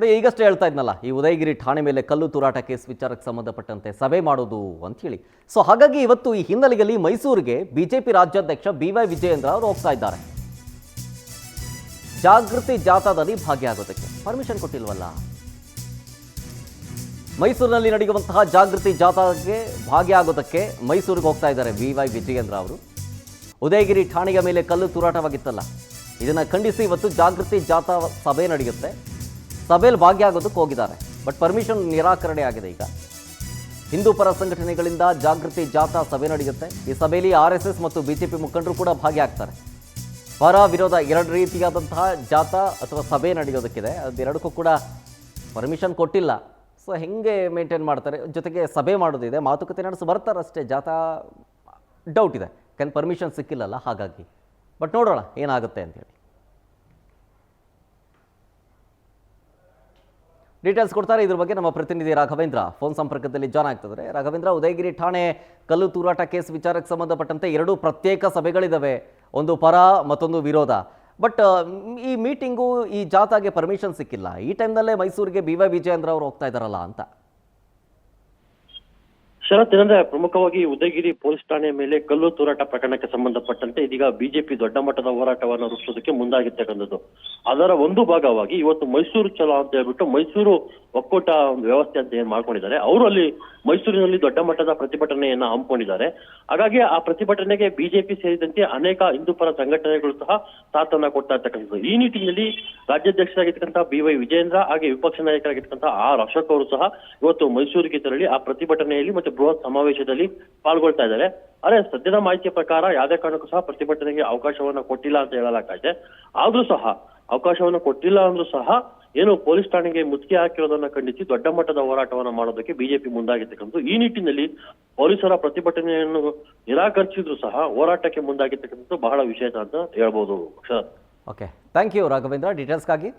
ನೋಡಿ ಈಗಷ್ಟೇ ಹೇಳ್ತಾ ಇದ್ನಲ್ಲ, ಈ ಉದಯಗಿರಿ ಠಾಣೆ ಮೇಲೆ ಕಲ್ಲು ತೂರಾಟ ಕೇಸ್ ವಿಚಾರಕ್ಕೆ ಸಂಬಂಧಪಟ್ಟಂತೆ ಸಭೆ ಮಾಡೋದು ಅಂತ ಹೇಳಿ. ಸೊ ಹಾಗಾಗಿ ಇವತ್ತು ಈ ಹಿನ್ನೆಲೆಯಲ್ಲಿ ಮೈಸೂರಿಗೆ ಬಿಜೆಪಿ ರಾಜ್ಯಾಧ್ಯಕ್ಷ BY ವಿಜಯೇಂದ್ರ ಅವರು ಹೋಗ್ತಾ ಇದ್ದಾರೆ. ಜಾಗೃತಿ ಜಾಥಾದಲ್ಲಿ ಭಾಗಿಯಾಗೋದಕ್ಕೆ ಪರ್ಮಿಷನ್ ಕೊಟ್ಟಿಲ್ವಲ್ಲ. ಮೈಸೂರಿನಲ್ಲಿ ನಡೆಯುವಂತಹ ಜಾಗೃತಿ ಜಾಥಾಗೆ ಭಾಗಿಯಾಗೋದಕ್ಕೆ ಮೈಸೂರಿಗೆ ಹೋಗ್ತಾ ಇದ್ದಾರೆ BY ವಿಜಯೇಂದ್ರ ಅವರು. ಉದಯಗಿರಿ ಠಾಣೆಯ ಮೇಲೆ ಕಲ್ಲು ತೂರಾಟವಾಗಿತ್ತಲ್ಲ, ಇದನ್ನು ಖಂಡಿಸಿ ಇವತ್ತು ಜಾಗೃತಿ ಜಾಥಾ ಸಭೆ ನಡೆಯುತ್ತೆ. ಸಭೆಯಲ್ಲಿ ಭಾಗಿಯಾಗೋದಕ್ಕೆ ಹೋಗಿದ್ದಾರೆ. ಬಟ್ ಪರ್ಮಿಷನ್ ನಿರಾಕರಣೆ ಆಗಿದೆ. ಈಗ ಹಿಂದೂ ಪರ ಸಂಘಟನೆಗಳಿಂದ ಜಾಗೃತಿ ಜಾಥಾ ಸಭೆ ನಡೆಯುತ್ತೆ. ಈ ಸಭೆಯಲ್ಲಿ RSS ಮತ್ತು BJP ಮುಖಂಡರು ಕೂಡ ಭಾಗಿಯಾಗ್ತಾರೆ. ಪರ ವಿರೋಧ ಎರಡು ರೀತಿಯಾದಂತಹ ಜಾಥಾ ಅಥವಾ ಸಭೆ ನಡೆಯೋದಕ್ಕಿದೆ. ಅದೆರಡಕ್ಕೂ ಕೂಡ ಪರ್ಮಿಷನ್ ಕೊಟ್ಟಿಲ್ಲ. ಸೊ ಹೆಂಗೆ ಮೇಂಟೈನ್ ಮಾಡ್ತಾರೆ, ಜೊತೆಗೆ ಸಭೆ ಮಾಡೋದಿದೆ, ಮಾತುಕತೆ ನಡೆಸಿ ಬರ್ತಾರಷ್ಟೇ. ಜಾಥಾ ಡೌಟ್ ಇದೆ, ಪರ್ಮಿಷನ್ ಸಿಕ್ಕಿಲ್ಲಲ್ಲ, ಹಾಗಾಗಿ. ಬಟ್ ನೋಡೋಣ ಏನಾಗುತ್ತೆ ಅಂತೇಳಿ. ಡೀಟೇಲ್ಸ್ ಕೊಡ್ತಾರೆ ಇದ್ರ ಬಗ್ಗೆ ನಮ್ಮ ಪ್ರತಿನಿಧಿ ರಾಘವೇಂದ್ರ ಫೋನ್ ಸಂಪರ್ಕದಲ್ಲಿ ಜಾಯ್ನ್ ಆಗ್ತಿದ್ದಾರೆ. ರಾಘವೇಂದ್ರ, ಉದಯಗಿರಿ ಠಾಣೆ ಕಲ್ಲು ತೂರಾಟ ಕೇಸ್ ವಿಚಾರಕ್ಕೆ ಸಂಬಂಧಪಟ್ಟಂತೆ ಎರಡು ಪ್ರತ್ಯೇಕ ಸಭೆಗಳಿದ್ದಾವೆ, ಒಂದು ಪರ ಮತ್ತೊಂದು ವಿರೋಧ. ಬಟ್ ಈ ಮೀಟಿಂಗು, ಈ ಜಾಥಾಗೆ ಪರ್ಮಿಷನ್ ಸಿಕ್ಕಿಲ್ಲ. ಈ ಟೈಮ್ನಲ್ಲೇ ಮೈಸೂರಿಗೆ BY ವಿಜಯೇಂದ್ರ ಅವರು ಹೋಗ್ತಾ ಇದ್ದಾರಲ್ಲ ಅಂತ. ಶರತ್, ಏನಂದ್ರೆ ಪ್ರಮುಖವಾಗಿ ಉದಯಗಿರಿ ಪೊಲೀಸ್ ಠಾಣೆ ಮೇಲೆ ಕಲ್ಲು ತೂರಾಟ ಪ್ರಕರಣಕ್ಕೆ ಸಂಬಂಧಪಟ್ಟಂತೆ ಇದೀಗ ಬಿಜೆಪಿ ದೊಡ್ಡ ಮಟ್ಟದ ಹೋರಾಟವನ್ನು ರೂಪಿಸೋದಕ್ಕೆ ಮುಂದಾಗಿರ್ತಕ್ಕಂಥದ್ದು. ಅದರ ಒಂದು ಭಾಗವಾಗಿ ಇವತ್ತು ಮೈಸೂರು ಚಲೋ ಅಂತ ಹೇಳ್ಬಿಟ್ಟು ಮೈಸೂರು ಒಕ್ಕೂಟ ವ್ಯವಸ್ಥೆ ಅಂತ ಏನ್ ಮಾಡ್ಕೊಂಡಿದ್ದಾರೆ, ಅವರು ಅಲ್ಲಿ ಮೈಸೂರಿನಲ್ಲಿ ದೊಡ್ಡ ಮಟ್ಟದ ಪ್ರತಿಭಟನೆಯನ್ನ ಹಮ್ಮಿಕೊಂಡಿದ್ದಾರೆ. ಹಾಗಾಗಿ ಆ ಪ್ರತಿಭಟನೆಗೆ ಬಿಜೆಪಿ ಸೇರಿದಂತೆ ಅನೇಕ ಹಿಂದೂ ಪರ ಸಂಘಟನೆಗಳು ಸಹ ಸಾಥನ್ನ ಕೊಡ್ತಾ ಇರ್ತಕ್ಕಂಥದ್ದು. ಈ ನಿಟ್ಟಿನಲ್ಲಿ ರಾಜ್ಯಾಧ್ಯಕ್ಷರಾಗಿರ್ತಕ್ಕಂಥ BY ವಿಜಯೇಂದ್ರ ಹಾಗೆ ವಿಪಕ್ಷ ನಾಯಕರಾಗಿರ್ತಕ್ಕಂಥ R ಅಶೋಕ್ ಅವರು ಸಹ ಇವತ್ತು ಮೈಸೂರಿಗೆ ತೆರಳಿ ಆ ಪ್ರತಿಭಟನೆಯಲ್ಲಿ ಮತ್ತೆ ಬೃಹತ್ ಸಮಾವೇಶದಲ್ಲಿ ಪಾಲ್ಗೊಳ್ತಾ ಇದ್ದಾರೆ. ಆದ್ರೆ ಸದ್ಯದ ಮಾಹಿತಿಯ ಪ್ರಕಾರ ಯಾವುದೇ ಕಾರಣಕ್ಕೂ ಸಹ ಪ್ರತಿಭಟನೆಗೆ ಅವಕಾಶವನ್ನ ಕೊಟ್ಟಿಲ್ಲ ಅಂತ ಹೇಳಲಾಗ್ತಾ ಆದ್ರೂ ಸಹ ಅವಕಾಶವನ್ನ ಕೊಟ್ಟಿಲ್ಲ ಅಂದ್ರೂ ಸಹ ಏನು ಪೊಲೀಸ್ ಠಾಣೆಗೆ ಮುತ್ತಿಗೆ ಹಾಕಿರೋದನ್ನ ಖಂಡಿಸಿ ದೊಡ್ಡ ಮಟ್ಟದ ಹೋರಾಟವನ್ನ ಮಾಡೋದಕ್ಕೆ ಬಿಜೆಪಿ ಮುಂದಾಗಿರ್ತಕ್ಕಂಥದ್ದು. ಈ ನಿಟ್ಟಿನಲ್ಲಿ ಪೊಲೀಸರ ಪ್ರತಿಭಟನೆಯನ್ನು ನಿರಾಕರಿಸಿದ್ರು ಸಹ ಹೋರಾಟಕ್ಕೆ ಮುಂದಾಗಿರ್ತಕ್ಕಂಥದ್ದು ಬಹಳ ವಿಶೇಷ ಅಂತ ಹೇಳ್ಬೋದು. Okay, thank you Raghavendra ಡೀಟೇಲ್ಸ್ಗಾಗಿ.